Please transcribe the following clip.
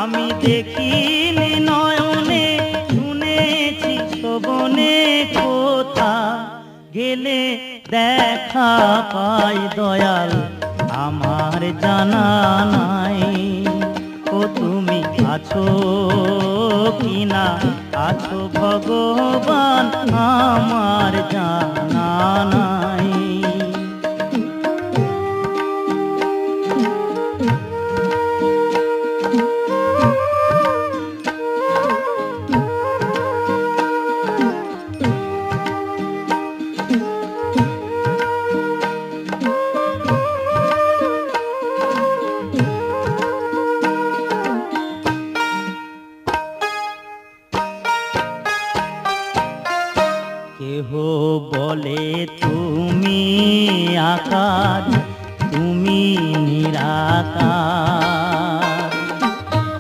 আমি দেখিনি নয়নে, শুনেছি শ্রবণে, কোথা গেলে দেখা পাই দয়াল আমার জানা নাই। ও তুমি আছো কিনা আছো ভগবান আমার জানা নাই।